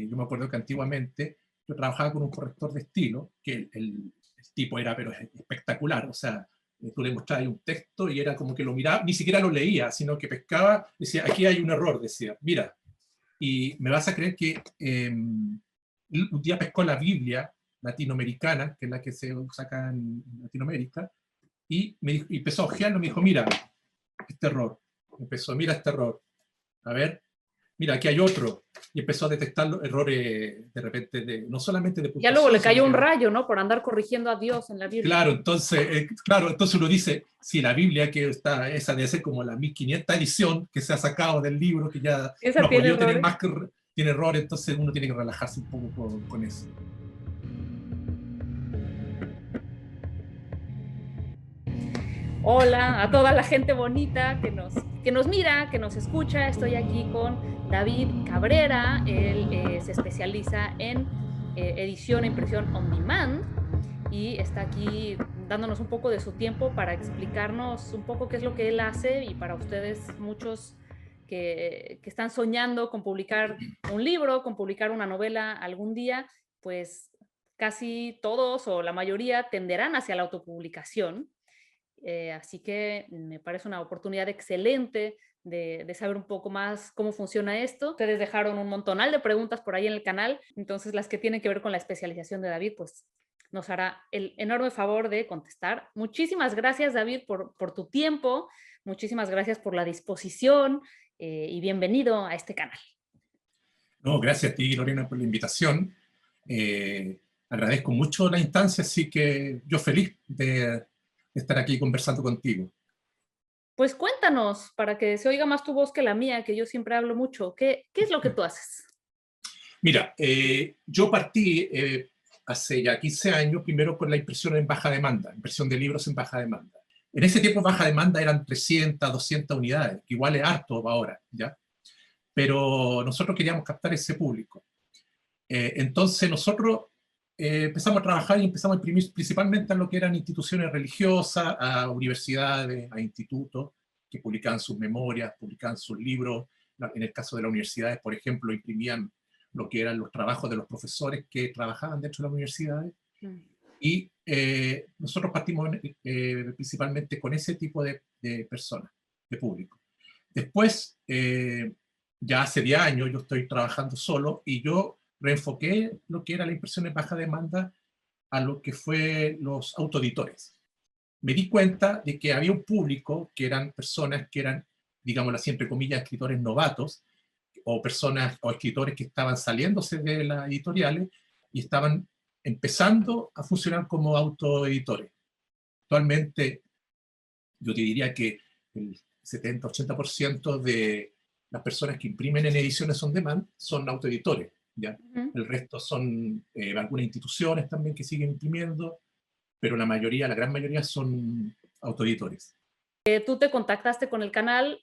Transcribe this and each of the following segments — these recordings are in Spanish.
yo me acuerdo que antiguamente yo trabajaba con un corrector de estilo, que el tipo era pero espectacular, o sea, tú le mostrabas un texto y era como que lo miraba, ni siquiera lo leía, sino que pescaba, decía, aquí hay un error, decía, mira, y me vas a creer que un día pescó la Biblia latinoamericana, que es la que se saca en Latinoamérica, y empezó a ojearlo, me dijo, mira, este error, empezó, mira este error, a ver, mira, aquí hay otro, y empezó a detectar los errores de repente, no solamente de Ya luego puntuación, le sino cayó un que... rayo, ¿no? Por andar corrigiendo a Dios en la Biblia. Claro, entonces uno dice, si la Biblia, que está, esa debe ser como la 1500 edición que se ha sacado del libro, que ya ¿Esa no ha tiene podido tener errores? más que tiene errores, entonces uno tiene que relajarse un poco con eso. Hola a toda la gente bonita que nos mira, que nos escucha. Estoy aquí con David Cabrera. Él se especializa en edición e impresión on demand y está aquí dándonos un poco de su tiempo para explicarnos un poco qué es lo que él hace y para ustedes muchos que están soñando con publicar un libro, con publicar una novela algún día, pues casi todos o la mayoría tenderán hacia la autopublicación. Así que me parece una oportunidad excelente de saber un poco más cómo funciona esto. Ustedes dejaron un montonal de preguntas por ahí en el canal, entonces las que tienen que ver con la especialización de David, pues nos hará el enorme favor de contestar. Muchísimas gracias, David, por tu tiempo, muchísimas gracias por la disposición y bienvenido a este canal. No, gracias a ti, Lorena, por la invitación. Agradezco mucho la instancia, así que yo feliz de estar aquí conversando contigo. Pues cuéntanos, para que se oiga más tu voz que la mía, que yo siempre hablo mucho. ¿Qué es lo que tú haces? Mira, yo partí hace ya 15 años primero con la impresión en baja demanda, impresión de libros en baja demanda. En ese tiempo baja demanda eran 300, 200 unidades, que igual es harto ahora, ¿ya? Pero nosotros queríamos captar ese público. Entonces nosotros empezamos a trabajar y empezamos a imprimir principalmente a lo que eran instituciones religiosas, a universidades, a institutos que publicaban sus memorias, publicaban sus libros. En el caso de las universidades, por ejemplo, imprimían lo que eran los trabajos de los profesores que trabajaban dentro de las universidades. Y nosotros partimos principalmente con ese tipo de personas, de público. Después, ya hace 10 años, yo estoy trabajando solo y yo reenfoqué lo que era la impresión en baja demanda a lo que fue los autoeditores. Me di cuenta de que había un público que eran personas que eran, digámoslo así, entre comillas, escritores novatos, o personas o escritores que estaban saliéndose de las editoriales y estaban empezando a funcionar como autoeditores. Actualmente, yo te diría que el 70-80% de las personas que imprimen en ediciones on demand son autoeditores, ¿ya? El resto son algunas instituciones también que siguen imprimiendo, pero la mayoría, la gran mayoría son autoeditores. Tú te contactaste con el canal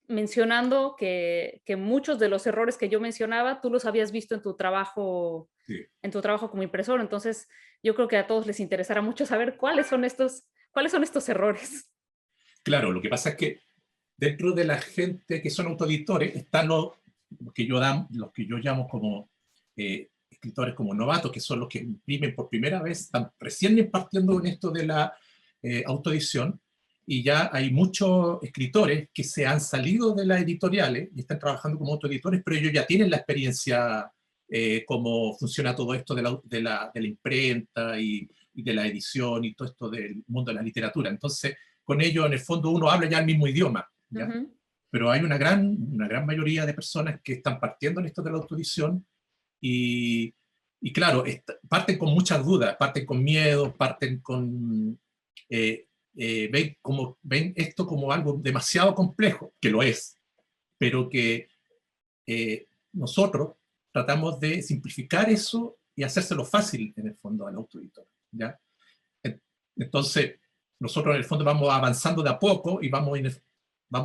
mencionando que muchos de los errores que yo mencionaba, tú los habías visto Sí. en tu trabajo como impresor. Entonces, yo creo que a todos les interesará mucho saber cuáles son estos errores. Claro, lo que pasa es que dentro de la gente que son autoeditores están los que yo llamo como escritores como novatos, que son los que imprimen por primera vez, están recién partiendo en esto de la autoedición, y ya hay muchos escritores que se han salido de las editoriales y están trabajando como autoeditores, pero ellos ya tienen la experiencia, cómo funciona todo esto de la imprenta y de la edición y todo esto del mundo de la literatura. Entonces, con ellos, en el fondo, uno habla ya el mismo idioma, ¿ya? Pero hay una gran mayoría de personas que están partiendo en esto de la autoedición y, y claro, parten con muchas dudas, parten con miedo, parten con... ven esto como algo demasiado complejo, que lo es, pero que nosotros tratamos de simplificar eso y hacérselo fácil, en el fondo, al autoeditor, ¿ya? Entonces, nosotros en el fondo vamos avanzando de a poco y vamos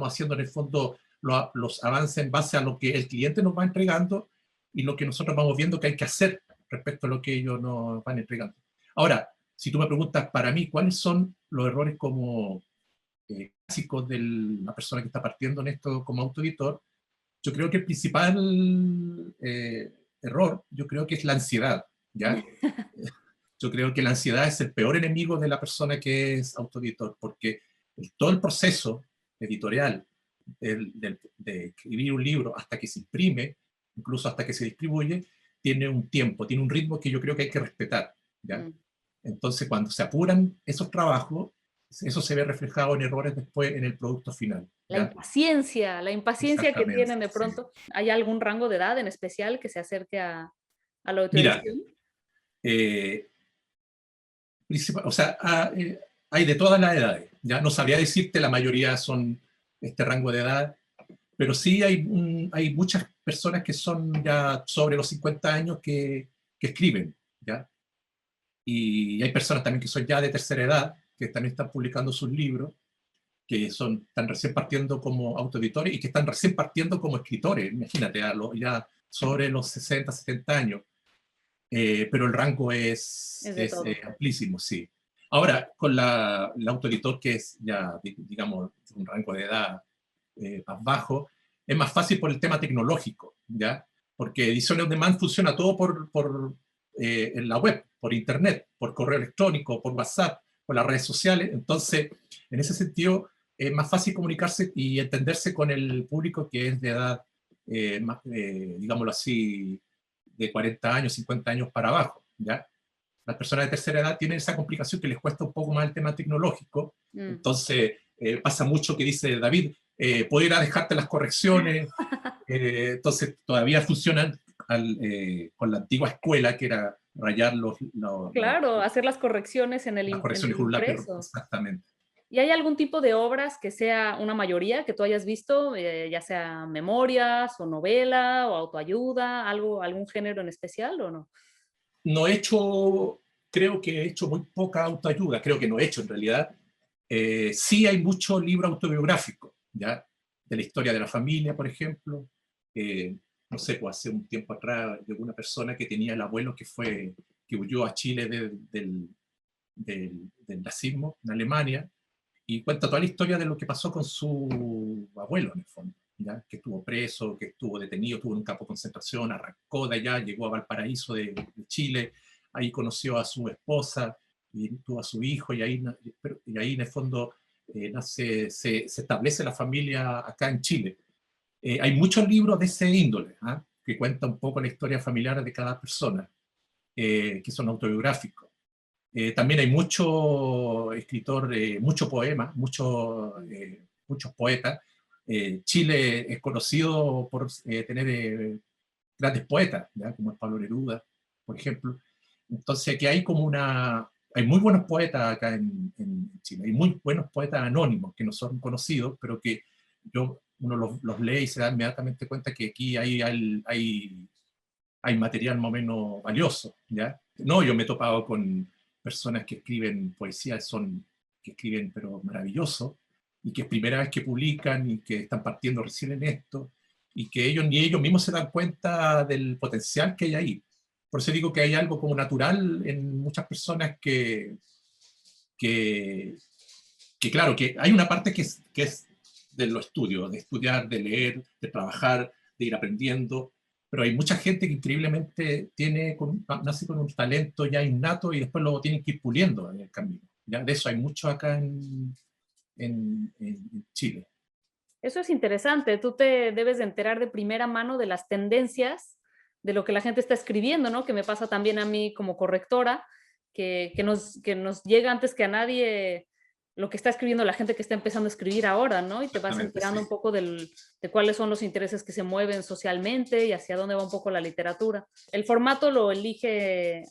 haciendo en el fondo los avances en base a lo que el cliente nos va entregando y lo que nosotros vamos viendo que hay que hacer respecto a lo que ellos nos van entregando. Ahora, si tú me preguntas para mí cuáles son los errores como básicos de la persona que está partiendo en esto como autoeditor, yo creo que el principal error, yo creo que es la ansiedad, ¿ya? Yo creo que la ansiedad es el peor enemigo de la persona que es autoeditor, porque todo el proceso editorial de escribir un libro hasta que se imprime, incluso hasta que se distribuye, tiene un tiempo, tiene un ritmo que yo creo que hay que respetar, ¿ya? Entonces, cuando se apuran esos trabajos, eso se ve reflejado en errores después en el producto final, ¿ya? La impaciencia que Exactamente, tienen de sí. pronto. ¿Hay algún rango de edad en especial que se acerque a la Mira, autoedición? eh, o sea, hay de todas las edades, ¿ya? No sabría decirte, la mayoría son este rango de edad, pero sí hay muchas personas que son ya sobre los 50 años que escriben, ¿ya? Y hay personas también que son ya de tercera edad, que también están publicando sus libros, que están recién partiendo como autoeditores y que están recién partiendo como escritores, imagínate, ya sobre los 60, 70 años. Pero el rango Es de todo. amplísimo, sí. Ahora, con el autoeditor, que es ya, digamos, un rango de edad más bajo, es más fácil por el tema tecnológico, ¿ya? Porque Edición on Demand funciona todo en la web, por internet, por correo electrónico, por WhatsApp, por las redes sociales. Entonces, en ese sentido, es más fácil comunicarse y entenderse con el público que es de edad, digámoslo así, de 40 años, 50 años para abajo, ¿ya? Las personas de tercera edad tienen esa complicación que les cuesta un poco más el tema tecnológico. Entonces, pasa mucho que dice David, puedo ir a dejarte las correcciones. Entonces, todavía funcionan con la antigua escuela, que era rayar Claro, hacer las correcciones en las en correcciones el con un lápiz, impreso. exactamente. ¿Y hay algún tipo de obras que sea una mayoría que tú hayas visto, ya sea memorias o novela o autoayuda, algún género en especial o no? No he hecho, creo que he hecho muy poca autoayuda, creo que no he hecho en realidad. Sí hay mucho libro autobiográfico, ¿ya? De la historia de la familia, por ejemplo. No sé, pues hace un tiempo atrás llegó una persona que tenía el abuelo que huyó a Chile del nazismo en Alemania, y cuenta toda la historia de lo que pasó con su abuelo, en el fondo, ¿ya? Que estuvo preso, que estuvo detenido, estuvo en un campo de concentración, arrancó de allá, llegó a Valparaíso de Chile, ahí conoció a su esposa, y tuvo a su hijo, y ahí en el fondo se establece la familia acá en Chile. Hay muchos libros de ese índole, ¿ah? Que cuentan un poco la historia familiar de cada persona, que son autobiográficos. También hay mucho escritor, mucho poema, muchos poetas. Chile es conocido por tener grandes poetas, ¿ya? Como es Pablo Neruda, por ejemplo. Entonces aquí hay muy buenos poetas acá en Chile, hay muy buenos poetas anónimos que no son conocidos, pero que uno los lee y se da inmediatamente cuenta que aquí hay material más o menos valioso, ¿ya? No, yo me he topado con personas que escriben poesía, que escriben pero maravilloso, y que es primera vez que publican y que están partiendo recién en esto, y que ni ellos mismos se dan cuenta del potencial que hay ahí. Por eso digo que hay algo como natural en muchas personas que, que claro, que hay una parte que es de los estudios, de estudiar, de leer, de trabajar, de ir aprendiendo, pero hay mucha gente que increíblemente nace con un talento ya innato y después lo tienen que ir puliendo en el camino. ¿Ya? De eso hay mucho acá en Chile. Eso es interesante. Tú te debes de enterar de primera mano de las tendencias, de lo que la gente está escribiendo, ¿no? Que me pasa también a mí como correctora, que nos llega antes que a nadie lo que está escribiendo la gente que está empezando a escribir ahora, ¿no? Y te vas Exactamente, enterando sí. un poco de cuáles son los intereses que se mueven socialmente y hacia dónde va un poco la literatura. ¿El formato lo eligen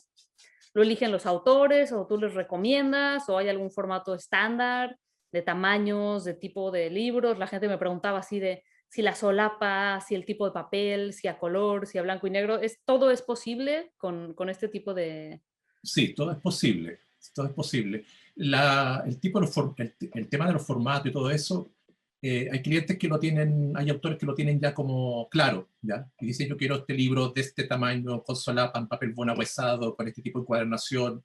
los autores o tú les recomiendas o hay algún formato estándar de tamaños, de tipo de libros? La gente me preguntaba así de si la solapa, si el tipo de papel, si a color, si a blanco y negro. ¿Todo es posible con este tipo de...? Sí, todo es posible. Todo es posible. El tema de los formatos y todo eso, hay clientes que lo tienen, hay autores que lo tienen ya como claro, ¿ya? Y dicen, yo quiero este libro de este tamaño, con solapa, en papel bonahuesado, con este tipo de encuadernación,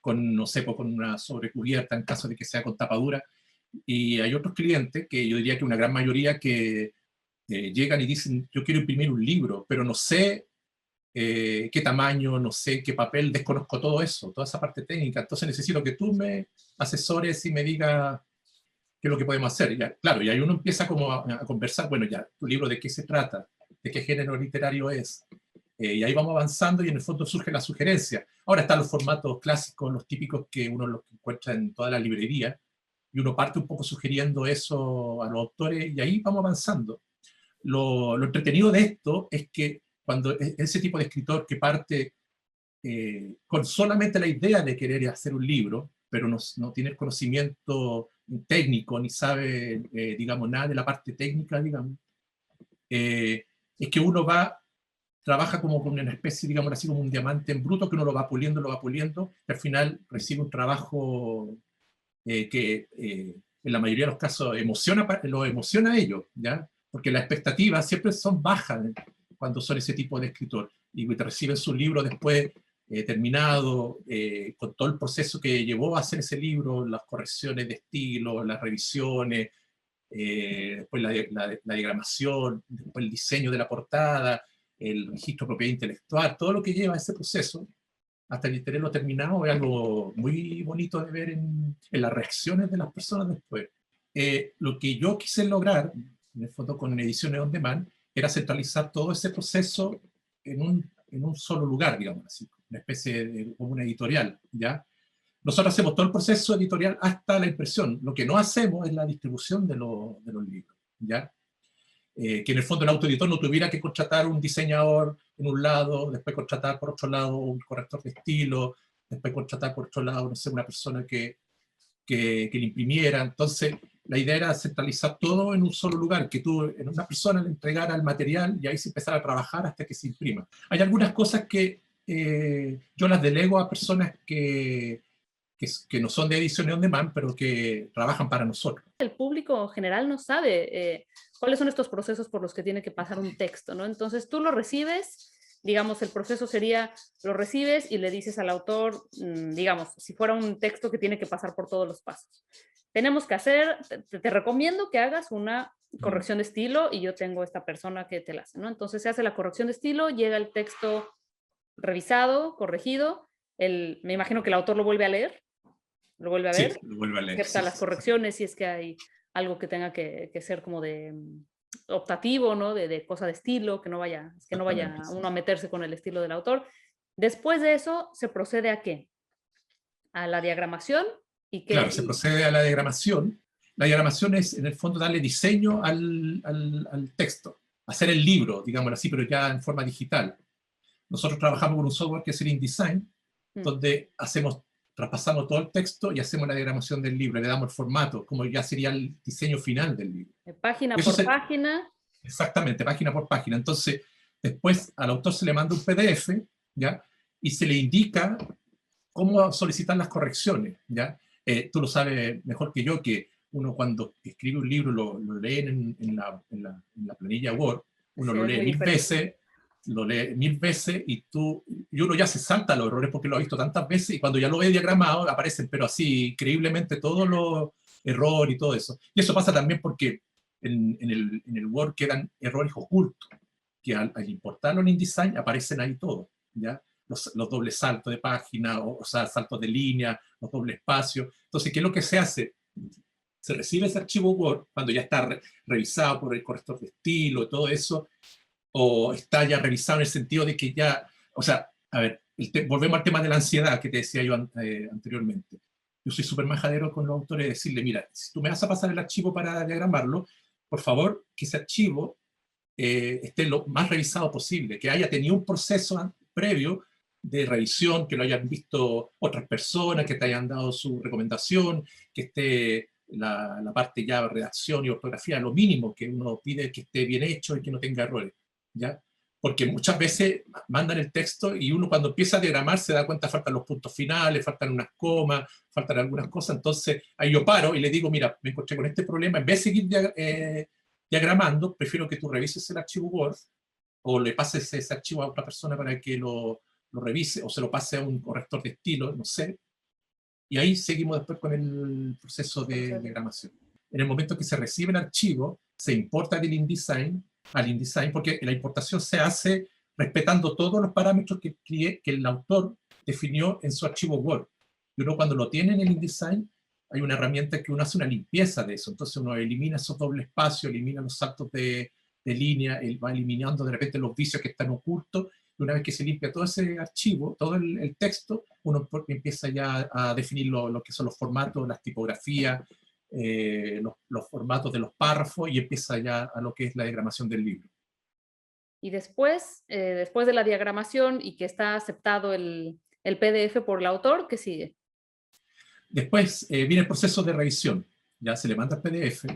con, no sé, pues, con una sobrecubierta en caso de que sea con tapadura. Y hay otros clientes, que yo diría que una gran mayoría, que llegan y dicen, yo quiero imprimir un libro, pero no sé qué tamaño, no sé, qué papel, desconozco todo eso, toda esa parte técnica. Entonces necesito que tú me asesores y me digas qué es lo que podemos hacer. Ya, claro, y ahí uno empieza como a conversar, bueno, ya, tu libro de qué se trata, de qué género literario es. Y ahí vamos avanzando y en el fondo surge la sugerencia. Ahora están los formatos clásicos, los típicos que uno los encuentra en toda la librería, y uno parte un poco sugiriendo eso a los autores y ahí vamos avanzando. Lo entretenido de esto es que cuando ese tipo de escritor que parte con solamente la idea de querer hacer un libro, pero no tiene el conocimiento técnico, ni sabe, digamos, nada de la parte técnica, digamos, es que uno trabaja como con una especie, digamos así, como un diamante en bruto, que uno lo va puliendo, y al final recibe un trabajo que en la mayoría de los casos lo emociona a ellos, ¿ya? Porque las expectativas siempre son bajas cuando son ese tipo de escritor, y te reciben su libro después terminado, con todo el proceso que llevó a hacer ese libro, las correcciones de estilo, las revisiones, después la diagramación, después el diseño de la portada, el registro de propiedad intelectual, todo lo que lleva a ese proceso, hasta el tenerlo terminado, es algo muy bonito de ver en las reacciones de las personas después. Lo que yo quise lograr, en el fondo con Ediciones On Demand, era centralizar todo ese proceso en un solo lugar, digamos así, una especie de como una editorial, ¿ya? Nosotros hacemos todo el proceso editorial hasta la impresión. Lo que no hacemos es la distribución de los libros, ¿ya? Que en el fondo el autoeditor no tuviera que contratar un diseñador en un lado, después contratar por otro lado un corrector de estilo, después contratar por otro lado, no sé, una persona que le imprimiera. Entonces, la idea era centralizar todo en un solo lugar, que tú, en una persona le entregara el material y ahí se empezara a trabajar hasta que se imprima. Hay algunas cosas que yo las delego a personas que no son de Ediciones On Demand, pero que trabajan para nosotros. El público general no sabe cuáles son estos procesos por los que tiene que pasar un texto, ¿no? Entonces tú lo recibes, digamos, el proceso sería, lo recibes y le dices al autor, digamos, si fuera un texto que tiene que pasar por todos los pasos. Tenemos que hacer, te recomiendo que hagas una corrección de estilo y yo tengo esta persona que te la hace, ¿no? Entonces se hace la corrección de estilo, llega el texto revisado, corregido, me imagino que el autor lo vuelve a leer, lo vuelve a ver, sí, lo vuelve a leer, acepta las correcciones si es que hay algo que tenga que ser como de optativo, ¿no? De cosa de estilo, que no vaya uno a meterse con el estilo del autor. Después de eso, ¿se procede a qué? A la diagramación y que... Claro, se procede a la diagramación. La diagramación es, en el fondo, darle diseño al texto, hacer el libro, digámoslo así, pero ya en forma digital. Nosotros trabajamos con un software que es el InDesign, donde traspasamos todo el texto y hacemos la diagramación del libro, le damos el formato, como ya sería el diseño final del libro. Página por página. Exactamente, página por página. Entonces, después al autor se le manda un PDF, ¿ya? Y se le indica cómo solicitar las correcciones, ¿ya? Tú lo sabes mejor que yo, que uno cuando escribe un libro lo lee en la planilla Word, uno lo lee 1000 veces, lo lee 1000 veces y uno ya se salta los errores porque lo ha visto tantas veces y cuando ya lo ve diagramado aparecen, pero así increíblemente todos los errores y todo eso. Y eso pasa también porque en el Word quedan errores ocultos, que al importarlo en InDesign aparecen ahí todos, ¿ya? Los dobles saltos de página, o sea, saltos de línea, los dobles espacios. Entonces, ¿qué es lo que se hace? Se recibe ese archivo Word cuando ya está revisado por el corrector de estilo, todo eso, o está ya revisado en el sentido de que ya, o sea, a ver, volvemos al tema de la ansiedad que te decía yo anteriormente. Yo soy súper majadero con los autores de decirle, mira, si tú me vas a pasar el archivo para diagramarlo, por favor, que ese archivo esté lo más revisado posible, que haya tenido un proceso previo de revisión, que lo hayan visto otras personas, que te hayan dado su recomendación, que esté la parte ya de redacción y ortografía, lo mínimo que uno pide, que esté bien hecho y que no tenga errores, ¿ya? Porque muchas veces mandan el texto y uno cuando empieza a diagramar se da cuenta faltan los puntos finales, faltan unas comas, faltan algunas cosas, entonces ahí yo paro y le digo, mira, me encontré con este problema, en vez de seguir diagramando, prefiero que tú revises el archivo Word o le pases ese archivo a otra persona para que lo revise o se lo pase a un corrector de estilo, no sé. Y ahí seguimos después con el proceso de diagramación. En el momento que se recibe el archivo, se importa del InDesign al InDesign, porque la importación se hace respetando todos los parámetros que el autor definió en su archivo Word. Y uno cuando lo tiene en el InDesign, hay una herramienta que uno hace una limpieza de eso. Entonces uno elimina esos dobles espacios, elimina los saltos de línea, él va eliminando de repente los vicios que están ocultos. Y una vez que se limpia todo ese archivo, todo el texto, uno empieza ya a definir lo que son los formatos, las tipografías, los formatos de los párrafos, y empieza ya a lo que es la diagramación del libro. Y después, después de la diagramación y que está aceptado el PDF por el autor, ¿qué sigue? Después viene el proceso de revisión. Ya se le manda el PDF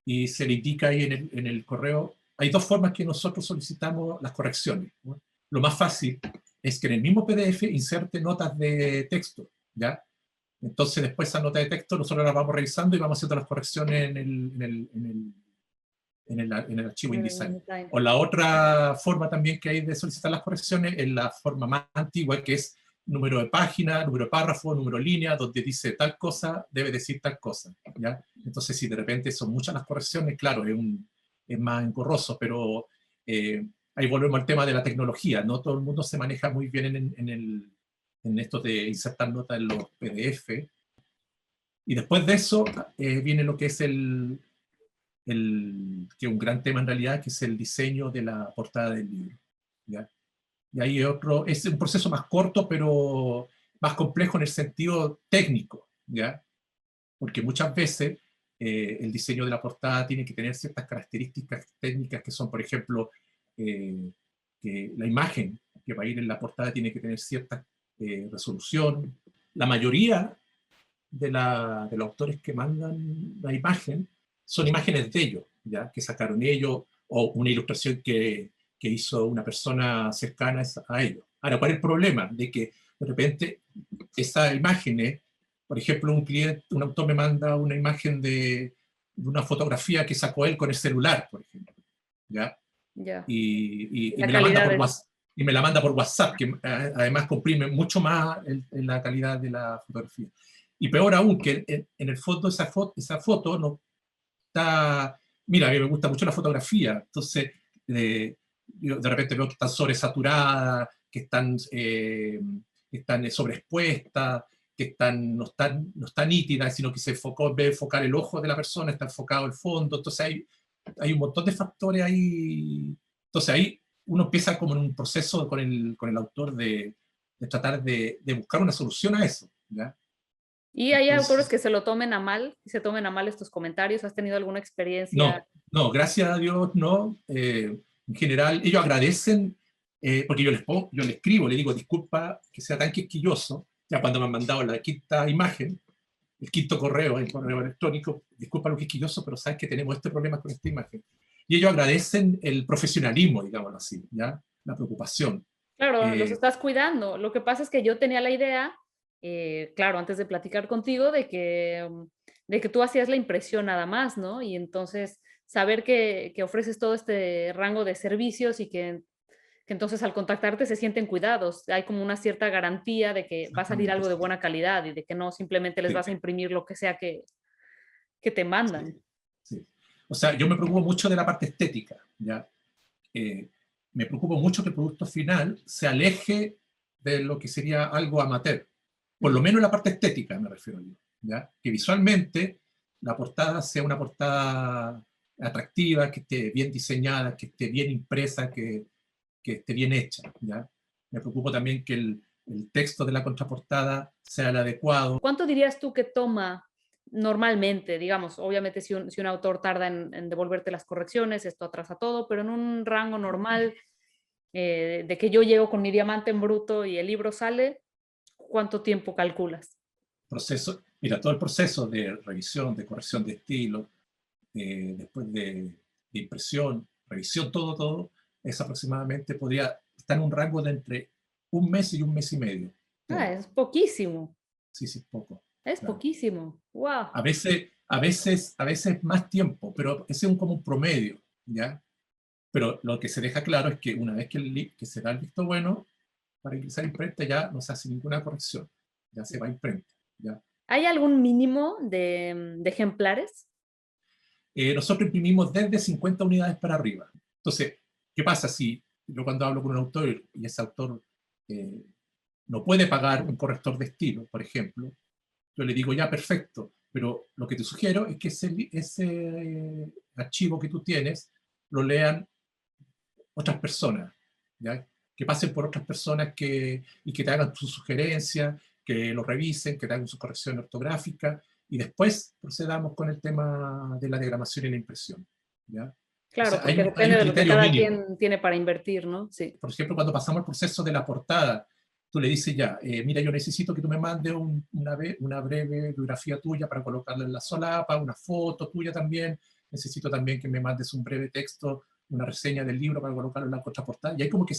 y se le indica ahí en el correo. Hay dos formas que nosotros solicitamos las correcciones, ¿no? Lo más fácil es que en el mismo PDF inserte notas de texto, ¿ya? Entonces después esa nota de texto nosotros la vamos revisando y vamos haciendo las correcciones en el archivo InDesign. O la otra forma también que hay de solicitar las correcciones es la forma más antigua, que es número de página, número de párrafo, número de línea, donde dice tal cosa, debe decir tal cosa, ¿ya? Entonces, si de repente son muchas las correcciones, claro, es más engorroso, pero ahí volvemos al tema de la tecnología. No todo el mundo se maneja muy bien en esto de insertar notas en los PDF. Y después de eso viene lo que es que es un gran tema en realidad, que es el diseño de la portada del libro, ¿ya? Y ahí es un proceso más corto, pero más complejo en el sentido técnico, ¿ya? Porque muchas veces el diseño de la portada tiene que tener ciertas características técnicas que son, por ejemplo, que la imagen que va a ir en la portada tiene que tener cierta resolución. La mayoría de los autores que mandan la imagen son imágenes de ellos, ¿ya? Que sacaron ellos, o una ilustración que hizo una persona cercana a ellos. Ahora, ¿cuál es el problema? De que de repente esas imágenes, por ejemplo, un autor me manda una imagen de una fotografía que sacó él con el celular, por ejemplo, ¿ya? Ya. Y La me la manda por calidad WhatsApp, y me la manda por WhatsApp, que además comprime mucho más en la calidad de la fotografía. Y peor aún, que en el fondo esa foto no está... Mira, a mí me gusta mucho la fotografía, entonces yo de repente veo que están sobresaturadas, que están sobreexpuestas, que no están nítidas, sino que se enfocó, en vez de enfocar el ojo de la persona, está enfocado el fondo. Entonces hay un montón de factores ahí. Entonces ahí uno empieza como en un proceso con el autor de tratar de buscar una solución a eso, ¿ya? ¿Y hay autores Entonces, que se lo tomen a mal, y se tomen a mal estos comentarios? ¿Has tenido alguna experiencia? no, gracias a Dios no. En general, ellos agradecen, porque yo les escribo, le digo, disculpa que sea tan quisquilloso, ya cuando me han mandado la quinta imagen, el quinto correo, el correo electrónico, disculpa lo quisquilloso, pero sabes que tenemos este problema con esta imagen. Y ellos agradecen el profesionalismo, digámoslo así, ¿ya? La preocupación. Claro, los Eh, estás cuidando. Lo que pasa es que yo tenía la idea, claro, antes de platicar contigo, de que tú hacías la impresión nada más, ¿no? Y entonces saber que ofreces todo este rango de servicios y que entonces al contactarte se sienten cuidados. Hay como una cierta garantía de que va a salir Exactamente, algo de sí. buena calidad y de que no simplemente les Sí, vas a imprimir lo que sea que te mandan. sí, sí. O sea, yo me preocupo mucho de la parte estética, ¿ya? Me preocupo mucho que el producto final se aleje de lo que sería algo amateur. Por lo menos la parte estética me refiero yo, ¿ya? Que visualmente la portada sea una portada atractiva, que esté bien diseñada, que esté bien impresa, que esté bien hecha, ¿ya? Me preocupo también que el texto de la contraportada sea el adecuado. ¿Cuánto dirías tú que toma normalmente? Digamos, obviamente si un autor tarda en devolverte las correcciones, esto atrasa todo, pero en un rango normal de que yo llego con mi diamante en bruto y el libro sale, ¿cuánto tiempo calculas? Mira, todo el proceso de revisión, de corrección de estilo, después de impresión, revisión, todo, es aproximadamente, podría estar en un rango de entre un mes y un mes y medio. Ah, Todo. es poquísimo, Sí, sí, poco. es Claro. poquísimo. Wow. A veces más tiempo, pero ese es como un promedio, ¿ya? Pero lo que se deja claro es que una vez que se da el visto bueno, para ingresar a imprenta ya no se hace ninguna corrección, ya se va a imprenta, ¿ya? ¿Hay algún mínimo de ejemplares? Nosotros imprimimos desde 50 unidades para arriba. Entonces, ¿qué pasa? Si yo cuando hablo con un autor y ese autor no puede pagar un corrector de estilo, por ejemplo, yo le digo, ya, perfecto, pero lo que te sugiero es que ese archivo que tú tienes lo lean otras personas, ¿ya? Que pasen por otras personas y que te hagan sus sugerencias, que lo revisen, que te hagan su corrección ortográfica, y después procedamos con el tema de la diagramación y la impresión, ¿ya? O Claro, sea, porque hay depende un de lo que criterio cada mínimo. quien tiene para invertir, ¿no? Sí. Por ejemplo, cuando pasamos el proceso de la portada, tú le dices ya, mira, yo necesito que tú me mandes una breve biografía tuya para colocarla en la solapa, una foto tuya también, necesito también que me mandes un breve texto, una reseña del libro para colocarlo en la contraportada, y ahí como que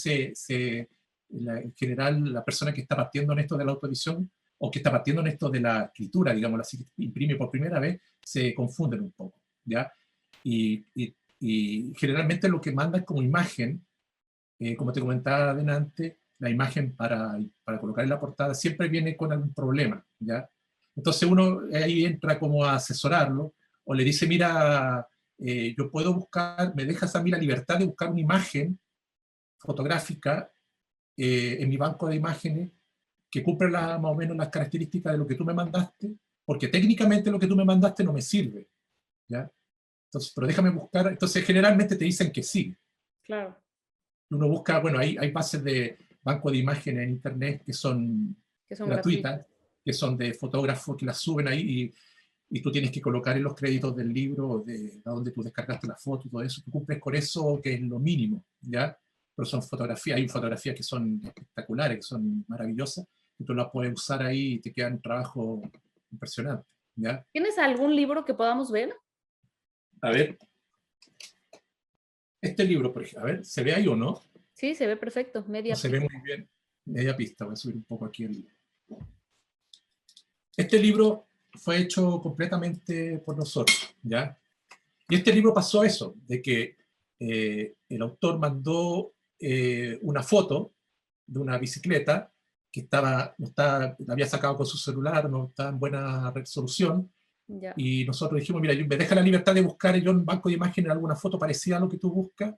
en general, la persona que está partiendo en esto de la autoedición, o que está partiendo en esto de la escritura, digamos, así que imprime por primera vez, se confunden un poco, ¿ya? Y generalmente lo que mandan como imagen, como te comentaba adelante, la imagen para colocar en la portada siempre viene con algún problema, ¿ya? Entonces uno ahí entra como a asesorarlo, o le dice, mira, yo puedo buscar, me dejas a mí la libertad de buscar una imagen fotográfica en mi banco de imágenes que cumpla más o menos las características de lo que tú me mandaste, porque técnicamente lo que tú me mandaste no me sirve, ¿ya? Entonces, pero déjame buscar, entonces generalmente te dicen que sí. Claro. Uno busca, bueno, hay bases de banco de imágenes en internet que son Que son gratuitas, gratuitas. que son de fotógrafos que las suben ahí y tú tienes que colocar en los créditos del libro de donde tú descargaste la foto y todo eso. Tú cumples con eso, que es lo mínimo, ¿ya? Pero son fotografías, hay fotografías que son espectaculares, que son maravillosas, y tú las puedes usar ahí y te queda un trabajo impresionante, ¿ya? ¿Tienes algún libro que podamos ver? A ver, este libro, por ejemplo, a ver, ¿se ve ahí o no? Sí, se ve perfecto, No media se ve pista. muy bien. Media pista, voy a subir un poco aquí el... Este libro fue hecho completamente por nosotros, ¿ya? Y este libro pasó eso, de que el autor mandó una foto de una bicicleta que la había sacado con su celular, no estaba en buena resolución, Ya. y nosotros dijimos, mira, me deja la libertad de buscar yo en un banco de imágenes alguna foto parecida a lo que tú buscas,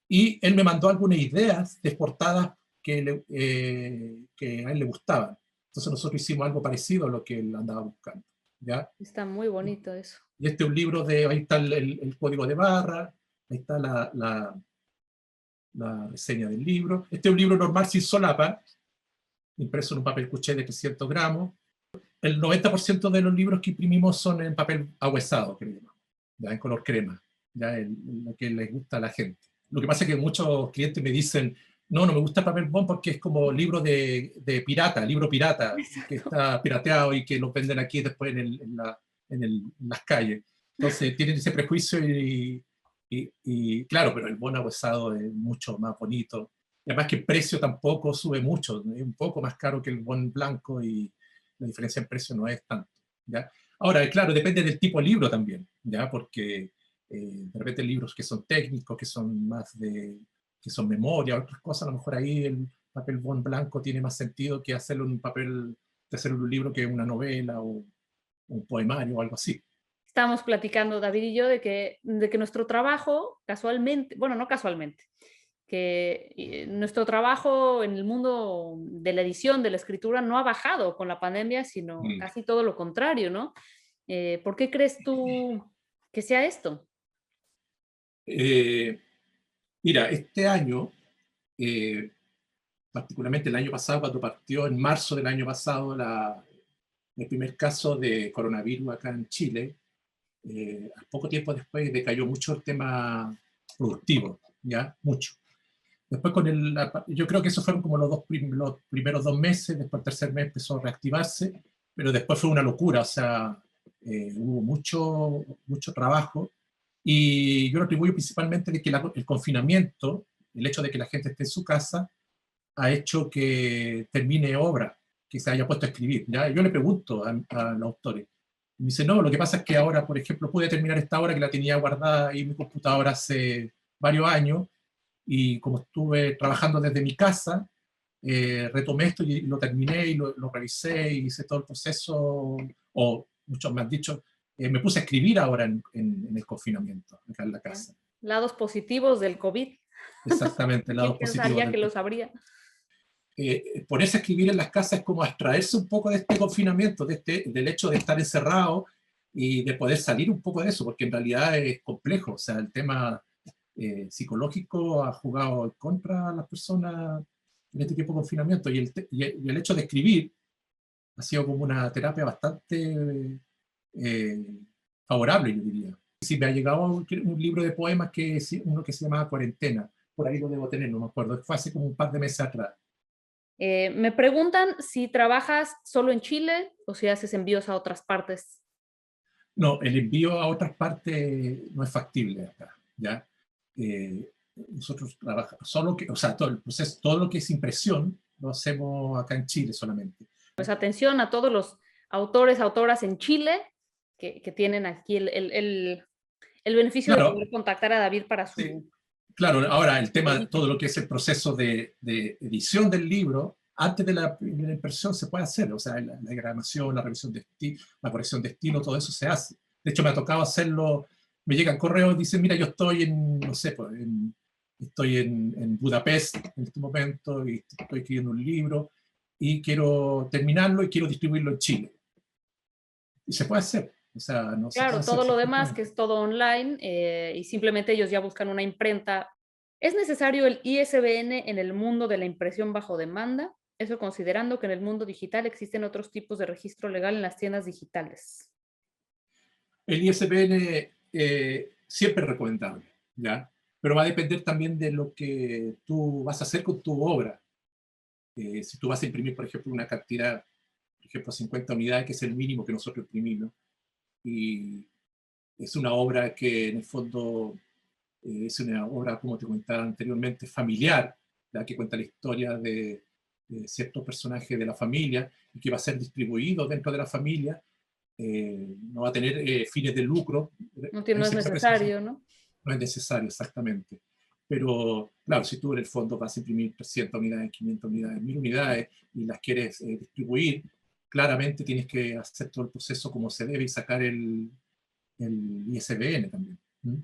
y él me mandó algunas ideas de portadas que a él le gustaban. Entonces nosotros hicimos algo parecido a lo que él andaba buscando, ¿ya? Está muy bonito eso. Y este es un libro ahí está el código de barra, ahí está la reseña del libro. Este es un libro normal sin solapa, impreso en un papel cuché de 300 gramos. El 90% de los libros que imprimimos son en papel ahuesado, que le llamamos, ya en color crema, ya lo que les gusta a la gente. Lo que pasa es que muchos clientes me dicen, no, no me gusta el papel bond porque es como libro de pirata, libro pirata, que Exacto. está pirateado y que lo venden aquí después en las calles. Entonces tienen ese prejuicio y claro, pero el bond ahuesado es mucho más bonito. Y además que el precio tampoco sube mucho, es un poco más caro que el bond blanco y la diferencia en precio no es tanto, ¿ya? Ahora, claro, depende del tipo de libro también, ¿ya? Porque de repente libros que son técnicos, que son más que son memoria, otras cosas, a lo mejor ahí el papel bond blanco tiene más sentido que hacerlo en un papel, de hacerlo en un libro que una novela o un poemario o algo así. Estábamos platicando, David y yo, de que nuestro trabajo, casualmente, bueno, no casualmente, que nuestro trabajo en el mundo de la edición, de la escritura, no ha bajado con la pandemia, sino Mm. casi todo lo contrario, ¿no? ¿Por qué crees tú que sea esto? Eh, Mira, este año, eh, particularmente el año pasado, cuando partió en marzo del año pasado el primer caso de coronavirus acá en Chile, a poco tiempo después decayó mucho el tema productivo, ¿ya? Mucho. Después yo creo que esos fueron como los primeros 2 meses, después el tercer mes empezó a reactivarse, pero después fue una locura, o sea, hubo mucho trabajo y yo lo atribuyo principalmente de que el confinamiento, el hecho de que la gente esté en su casa, ha hecho que termine obra, que se haya puesto a escribir. ¿Ya? Yo le pregunto a los autores. Y me dice, no, lo que pasa es que ahora, por ejemplo, pude terminar esta obra que la tenía guardada ahí en mi computadora hace varios años, y como estuve trabajando desde mi casa, retomé esto y lo terminé y lo revisé y hice todo el proceso, o muchos me han dicho, me puse a escribir ahora en el confinamiento, acá en la ¿Ya? casa. Lados positivos del COVID. exactamente, el lado ¿Quién positivo pensaría del que lo sabría? ponerse a escribir en las casas es como abstraerse un poco de este confinamiento, del hecho de estar encerrado y de poder salir un poco de eso, porque en realidad es complejo. O sea, el tema psicológico ha jugado en contra a las personas en este tiempo de confinamiento y el hecho de escribir ha sido como una terapia bastante eh, favorable, yo diría. Sí, me ha llegado un libro de poemas, uno que se llamaba Cuarentena, por ahí lo debo tener, no me acuerdo, fue hace como un par de meses atrás. Me preguntan si trabajas solo en Chile o si haces envíos a otras partes. No, el envío a otras partes no es factible acá, ¿ya? Nosotros trabajamos, o sea, todo el proceso, todo lo que es impresión, lo hacemos acá en Chile solamente. Pues atención a todos los autores, autoras en Chile que tienen aquí el beneficio de Claro, poder contactar a David para sí, su claro, ahora el tema, proyecto. todo lo que es el proceso de edición del libro, antes de la primera impresión se puede hacer, o sea, la diagramación, la revisión de estilo, la corrección de estilo, todo eso se hace. De hecho, me ha tocado hacerlo, me llegan correos, dicen, mira, yo estoy en, no sé, pues, estoy en Budapest en este momento y estoy escribiendo un libro y quiero terminarlo y quiero distribuirlo en Chile. Y se puede hacer, o sea, no se puede Claro, hacer todo lo demás que perfectamente. es todo online y simplemente ellos ya buscan una imprenta. ¿Es necesario el ISBN en el mundo de la impresión bajo demanda? Eso considerando que en el mundo digital existen otros tipos de registro legal en las tiendas digitales. El ISBN siempre es recomendable, ¿ya? Pero va a depender también de lo que tú vas a hacer con tu obra. Si tú vas a imprimir, por ejemplo, una cantidad, por ejemplo, 50 unidades, que es el mínimo que nosotros imprimimos, y es una obra que en el fondo es una obra, como te comentaba anteriormente, familiar, la que cuenta la historia de ciertos personajes de la familia y que va a ser distribuido dentro de la familia, no va a tener fines de lucro. No Ahí es se trata de necesario, ¿no? no es necesario exactamente. Pero claro, si tú en el fondo vas a imprimir 300 unidades, 500 unidades, 1000 unidades y las quieres distribuir, claramente tienes que hacer todo el proceso como se debe y sacar el ISBN también. ¿Mm?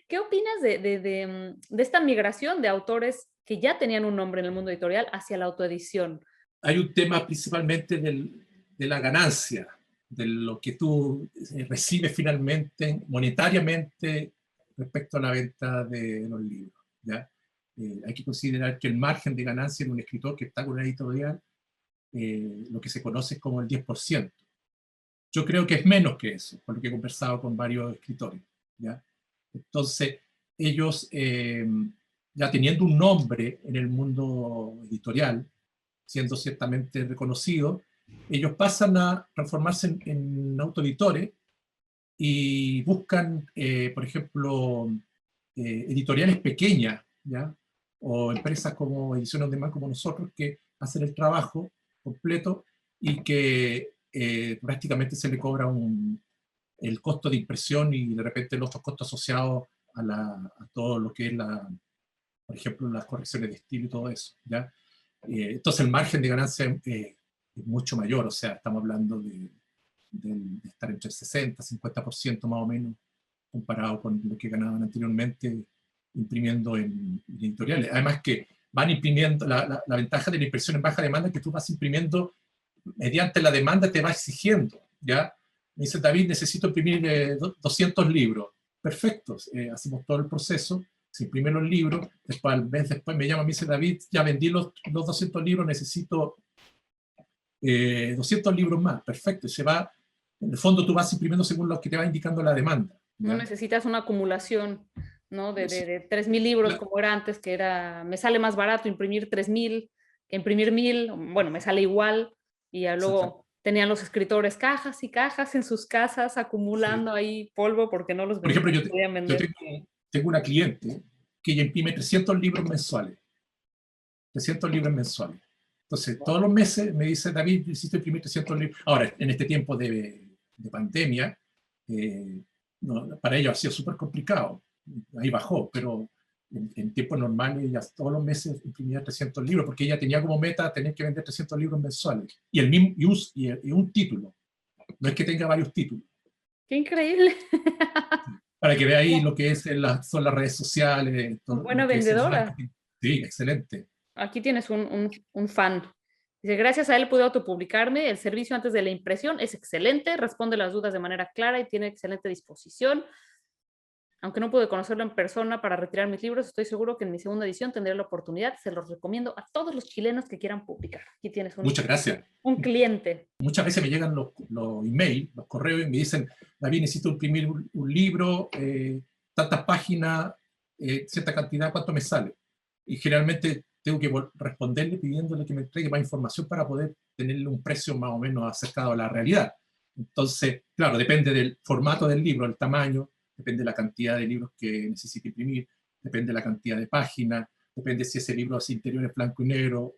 ¿Qué opinas de esta migración de autores que ya tenían un nombre en el mundo editorial hacia la autoedición? Hay un tema principalmente de la ganancia, de lo que tú recibes finalmente monetariamente respecto a la venta de los libros, ¿ya? Hay que considerar que el margen de ganancia en un escritor que está con una editorial, lo que se conoce como el 10%. Yo creo que es menos que eso, por lo que he conversado con varios escritores, ¿ya? Entonces, ellos, ya teniendo un nombre en el mundo editorial, siendo ciertamente reconocidos, ellos pasan a transformarse en autoeditores y buscan, por ejemplo, editoriales pequeñas, ¿ya? O empresas como Ediciones On Demand como nosotros, que hacen el trabajo completo y que prácticamente se le cobra el costo de impresión y de repente los otros costos asociados a todo lo que es por ejemplo, las correcciones de estilo y todo eso, ¿ya? Entonces el margen de ganancia es mucho mayor, o sea, estamos hablando de estar entre el 60 y 50% más o menos, comparado con lo que ganaban anteriormente imprimiendo en editoriales. Además que van imprimiendo, la ventaja de la impresión en baja demanda es que tú vas imprimiendo mediante la demanda, te va exigiendo, ¿ya? Me dice, David, necesito imprimir 200 libros. Perfecto, hacemos todo el proceso, se imprimen los libros, después al mes después me llama, me dice, David, ya vendí los 200 libros, necesito 200 libros más. Perfecto, y se va, en el fondo tú vas imprimiendo según lo que te va indicando la demanda, No ¿ya? necesitas una acumulación, ¿no? Sí, De 3,000 libros claro, como era antes, que era, me sale más barato imprimir 3,000 que imprimir 1,000, bueno, me sale igual. Y ya exactamente. luego tenían los escritores cajas y cajas en sus casas Sí. acumulando ahí polvo porque no los Por ejemplo, podían yo vender. tengo una cliente que ella imprime 300 libros mensuales. 300 libros mensuales. Entonces, todos los meses me dice, David, necesito imprimir 300 libros. Ahora, en este tiempo de pandemia, no, para ellos ha sido súper complicado. Ahí bajó, pero en tiempos normales ella todos los meses imprimía 300 libros, porque ella tenía como meta tener que vender 300 libros mensuales. Y, el mismo, y un título. No es que tenga varios títulos. ¡Qué increíble! para que veáis lo que son las redes sociales, todo Buena lo que es el vendedora. marketing. Sí, excelente. Aquí tienes un fan. Dice, gracias a él pude autopublicarme. El servicio antes de la impresión es excelente, responde las dudas de manera clara y tiene excelente disposición. Aunque no pude conocerlo en persona para retirar mis libros, estoy seguro que en mi segunda edición tendré la oportunidad. Se los recomiendo a todos los chilenos que quieran publicar. Aquí tienes Muchas gracias. un cliente. Muchas veces me llegan los emails, los correos, y me dicen, David, necesito imprimir un libro, tantas páginas, cierta cantidad, ¿cuánto me sale? Y generalmente tengo que responderle pidiéndole que me entregue más información para poder tenerle un precio más o menos acercado a la realidad. Entonces, claro, depende del formato del libro, el tamaño, depende de la cantidad de libros que necesite imprimir, depende de la cantidad de páginas, depende si ese libro es interior es blanco y negro,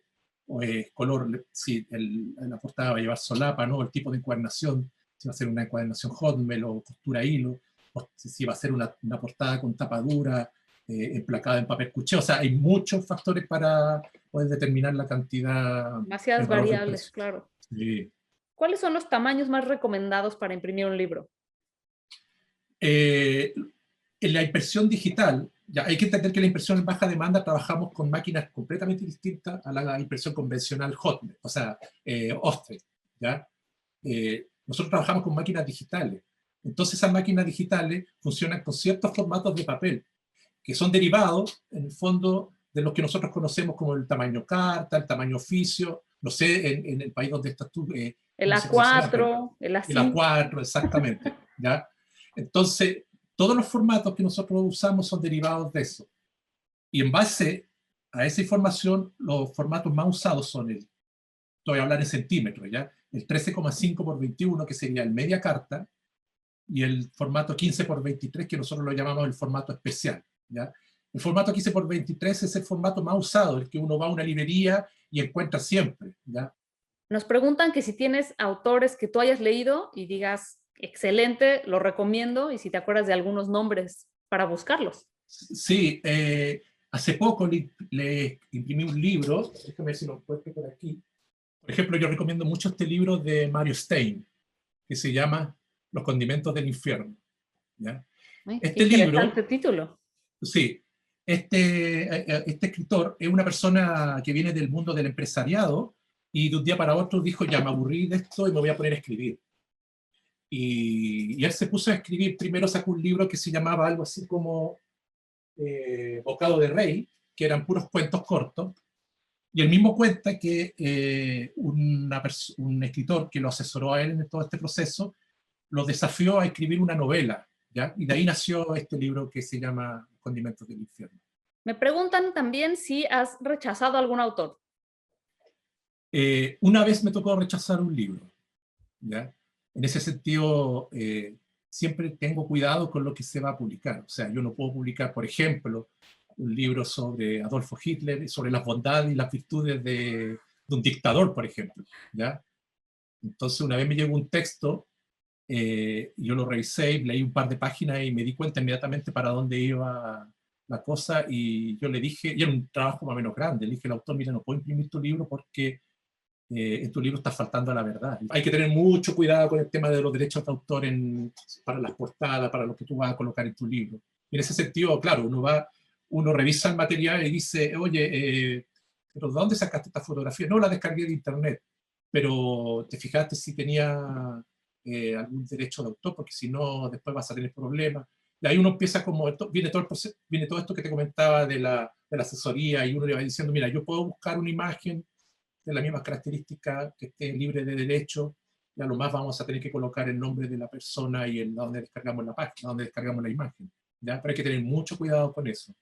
o color, si la portada va a llevar solapa, ¿no? El tipo de encuadernación, si va a ser una encuadernación hotmail o costura hilo, o si va a ser una portada con tapadura, emplacada en papel cuché. O sea, hay muchos factores para poder determinar la cantidad, el Demasiadas valor del variables, precio. claro. Sí. ¿Cuáles son los tamaños más recomendados para imprimir un libro? En la impresión digital, ya hay que entender que la impresión en baja demanda trabajamos con máquinas completamente distintas a la impresión convencional Hotmail, o sea, Offset, ¿ya? Nosotros trabajamos con máquinas digitales. Entonces esas máquinas digitales funcionan con ciertos formatos de papel, que son derivados, en el fondo, de los que nosotros conocemos como el tamaño carta, el tamaño oficio, no sé, en el país donde estás tú, El cómo se considera, pero A4, el el A5. A4, exactamente, ¿ya? Entonces, todos los formatos que nosotros usamos son derivados de eso. Y en base a esa información, los formatos más usados son voy a hablar en centímetros, ¿ya? El 13,5 por 21, que sería el media carta, y el formato 15 por 23, que nosotros lo llamamos el formato especial, ¿ya? El formato 15 por 23 es el formato más usado, el que uno va a una librería y encuentra siempre, ¿ya? Nos preguntan que si tienes autores que tú hayas leído y digas, excelente, lo recomiendo, y si te acuerdas de algunos nombres para buscarlos. Sí, hace poco le imprimí un libro, déjame ver si lo encuentro por aquí. Por ejemplo, yo recomiendo mucho este libro de Mario Stein, que se llama Los condimentos del infierno, ¿ya? Ay, qué Este libro, interesante título. sí, este escritor es una persona que viene del mundo del empresariado y de un día para otro dijo, ya me aburrí de esto y me voy a poner a escribir. Y él se puso a escribir, primero sacó un libro que se llamaba algo así como Bocado de Rey, que eran puros cuentos cortos, y él mismo cuenta que un escritor que lo asesoró a él en todo este proceso, lo desafió a escribir una novela, ¿ya? Y de ahí nació este libro que se llama Condimentos del Infierno. Me preguntan también si has rechazado a algún autor. Una vez me tocó rechazar un libro, ¿ya? En ese sentido, siempre tengo cuidado con lo que se va a publicar. O sea, yo no puedo publicar, por ejemplo, un libro sobre Adolfo Hitler, sobre las bondades y las virtudes de un dictador, por ejemplo, ¿ya? Entonces, una vez me llegó un texto, yo lo revisé, leí un par de páginas y me di cuenta inmediatamente para dónde iba la cosa, y yo le dije, y era un trabajo más o menos grande, le dije al autor, mira, no puedo imprimir tu libro porque en tu libro está faltando a la verdad. Hay que tener mucho cuidado con el tema de los derechos de autor para las portadas, para lo que tú vas a colocar en tu libro. Y en ese sentido, claro, uno revisa el material y dice, oye, ¿pero de dónde sacaste esta fotografía? No, la descargué de internet, pero te fijaste si tenía algún derecho de autor, porque si no, después vas a tener problemas. Y ahí uno empieza como, viene todo, viene todo esto que te comentaba de la asesoría, y uno le va diciendo, mira, yo puedo buscar una imagen de las mismas características, que esté libre de derecho, y a lo más vamos a tener que colocar el nombre de la persona y el donde descargamos la página, donde descargamos la imagen, ¿ya? Pero hay que tener mucho cuidado con eso.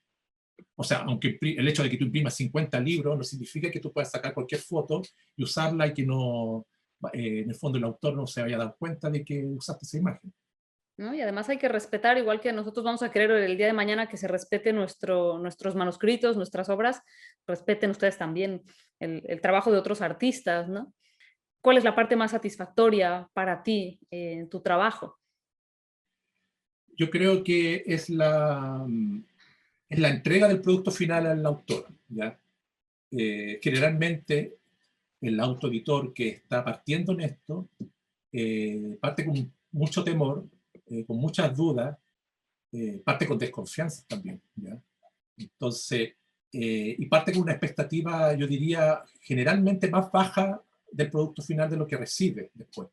O sea, aunque el hecho de que tú imprimas 50 libros no significa que tú puedas sacar cualquier foto y usarla y que no, en el fondo el autor no se haya dado cuenta de que usaste esa imagen. ¿No? Y además hay que respetar, igual que nosotros vamos a querer el día de mañana que se respete nuestros manuscritos, nuestras obras, respeten ustedes también el trabajo de otros artistas, ¿no? ¿Cuál es la parte más satisfactoria para ti en tu trabajo? Yo creo que es la entrega del producto final al autor, ¿ya? Generalmente el autoeditor que está partiendo en esto parte con mucho temor, con muchas dudas, parte con desconfianza también, ¿ya? Entonces, y parte con una expectativa, yo diría, generalmente más baja del producto final de lo que recibe después.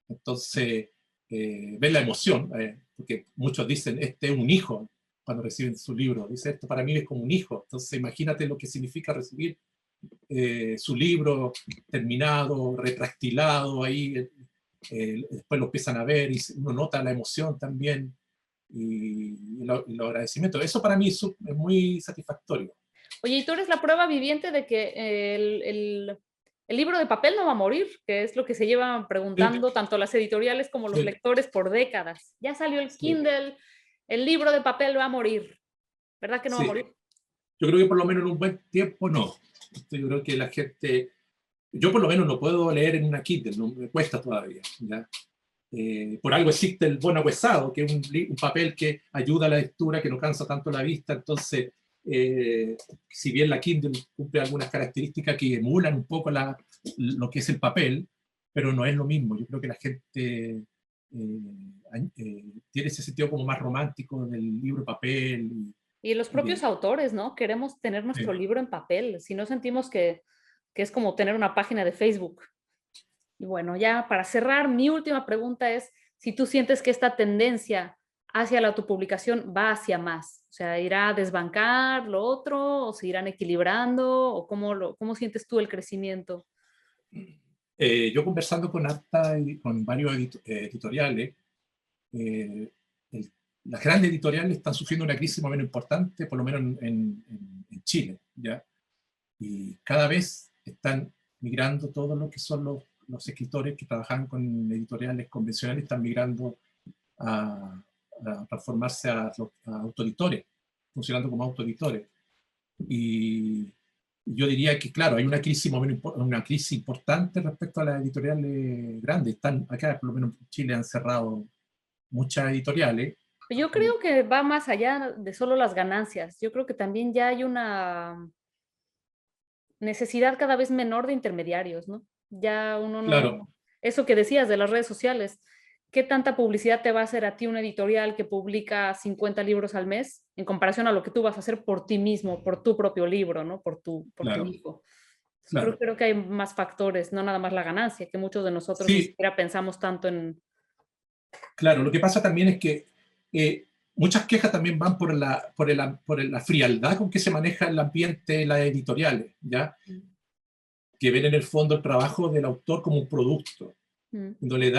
Entonces, ven la emoción, porque muchos dicen, este es un hijo, cuando reciben su libro. Dice, esto para mí es como un hijo. Entonces, imagínate lo que significa recibir su libro terminado, retractilado, ahí, después lo empiezan a ver y uno nota la emoción también y los agradecimientos. Eso para mí es muy satisfactorio. Oye, y tú eres la prueba viviente de que el libro de papel no va a morir, que es lo que se llevan Sí, preguntando tanto las editoriales como los sí, lectores por décadas. Ya salió el sí, Kindle, el libro de papel va a morir. ¿Verdad que no va a sí. morir? Yo creo que por lo menos en un buen tiempo no. Yo creo que la gente, yo por lo menos no puedo leer en una Kindle, no me cuesta todavía, ¿ya? Por algo existe el Buenagüezado, que es un papel que ayuda a la lectura, que no cansa tanto la vista. Entonces, si bien la Kindle cumple algunas características que emulan un poco lo que es el papel, pero no es lo mismo. Yo creo que la gente tiene ese sentido como más romántico del libro de papel. Y los Y propios autores, ¿no? Queremos tener nuestro sí. libro en papel, si no sentimos que es como tener una página de Facebook. Y bueno, ya para cerrar, mi última pregunta es si tú sientes que esta tendencia hacia la autopublicación va hacia más, o sea, ¿irá a desbancar lo otro o se irán equilibrando o cómo sientes tú el crecimiento? Yo conversando con varios editoriales, eh, el- las grandes editoriales están sufriendo una crisis más o menos importante, por lo menos en Chile, ¿ya? Y cada vez están migrando todo lo que son los escritores que trabajan con editoriales convencionales, están migrando a, a transformarse a autoeditores, funcionando como autoeditores. Y yo diría que, claro, hay una crisis, una crisis importante respecto a las editoriales grandes. Están acá, por lo menos en Chile, han cerrado muchas editoriales. Yo creo que va más allá de solo las ganancias. Yo creo que también ya hay una necesidad cada vez menor de intermediarios, ¿no? Ya uno Claro, no, eso que decías de las redes sociales, ¿qué tanta publicidad te va a hacer a ti una editorial que publica 50 libros al mes en comparación a lo que tú vas a hacer por ti mismo, por tu propio libro, ¿no? Por tu claro, hijo. Creo, claro. creo que hay más factores, no nada más la ganancia, que muchos de nosotros ni Sí, siquiera pensamos tanto en... claro. Lo que pasa también es que muchas quejas también van por la frialdad con que se maneja el ambiente de las editoriales, ¿ya? Que ven en el fondo el trabajo del autor como un producto. Mm. No le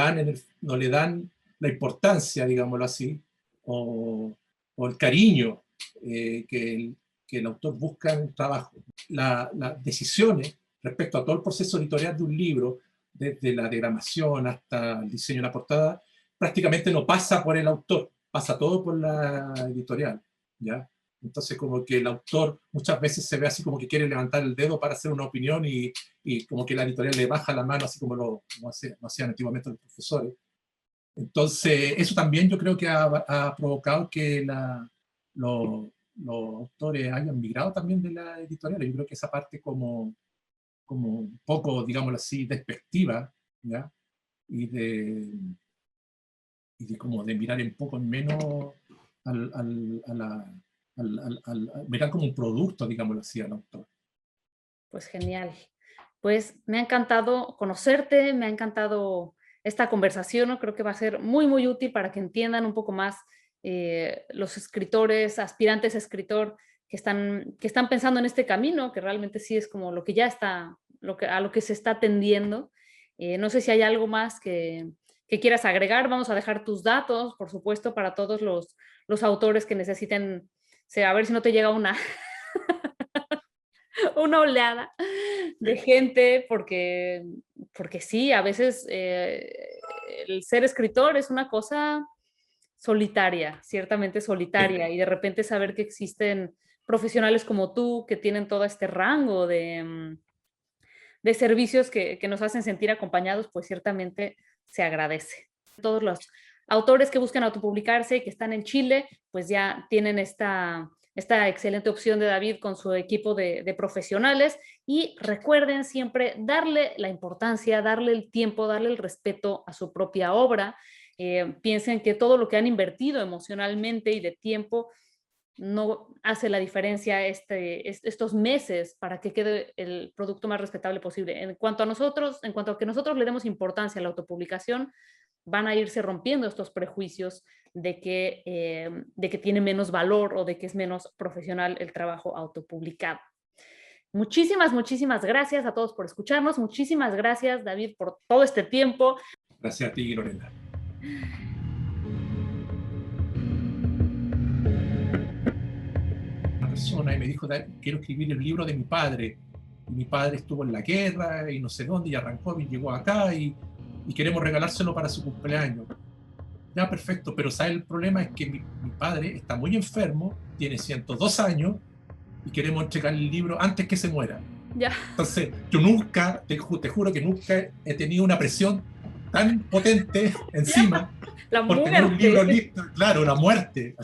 dan la importancia, digámoslo así, o el cariño que el autor busca en el trabajo. Las decisiones respecto a todo el proceso editorial de un libro, desde la diagramación hasta el diseño de la portada, prácticamente no pasa por el autor, pasa todo por la editorial, ¿ya? Entonces, como que el autor muchas veces se ve así como que quiere levantar el dedo para hacer una opinión y como que la editorial le baja la mano, así como lo hacían antiguamente los profesores. Entonces, eso también yo creo que ha provocado que los autores hayan migrado también de la editorial. Yo creo que esa parte como un poco, digámoslo así, despectiva, ¿ya? Y de, como de mirar un poco menos al, al, a la, mirar como un producto, digámoslo así, al autor. Pues genial. Pues me ha encantado conocerte, me ha encantado esta conversación, ¿no? Creo que va a ser muy, muy útil para que entiendan un poco más los escritores, aspirantes a escritor que están pensando en este camino, que realmente sí es como lo que ya está, a lo que se está tendiendo. No sé si hay algo más que quieras agregar. Vamos a dejar tus datos, por supuesto, para todos los autores que necesiten, a ver si no te llega una oleada de gente, porque sí, a veces el ser escritor es una cosa solitaria, ciertamente solitaria, y de repente saber que existen profesionales como tú que tienen todo este rango de servicios que nos hacen sentir acompañados, pues ciertamente se agradece. Todos los autores que buscan autopublicarse y que están en Chile, pues ya tienen esta excelente opción de David con su equipo de profesionales. Y recuerden siempre darle la importancia, darle el tiempo, darle el respeto a su propia obra. piensen que todo lo que han invertido emocionalmente y de tiempo no hace la diferencia estos meses para que quede el producto más respetable posible. En cuanto a nosotros, en cuanto a que nosotros le demos importancia a la autopublicación, van a irse rompiendo estos prejuicios de que tiene menos valor o de que es menos profesional el trabajo autopublicado. Muchísimas, muchísimas gracias a todos por escucharnos. Muchísimas gracias, David, por todo este tiempo. Gracias a ti, Lorena. Una persona y me dijo, quiero escribir el libro de mi padre. Y mi padre estuvo en la guerra y no sé dónde y arrancó y llegó acá y queremos regalárselo para su cumpleaños. Ya, perfecto, pero ¿sabes? El problema es que mi padre está muy enfermo, tiene 102 años y queremos entregar el libro antes que se muera. Ya. Entonces, yo nunca, te juro que nunca he tenido una presión tan potente encima La por tener un muerte. libro listo, claro, la muerte.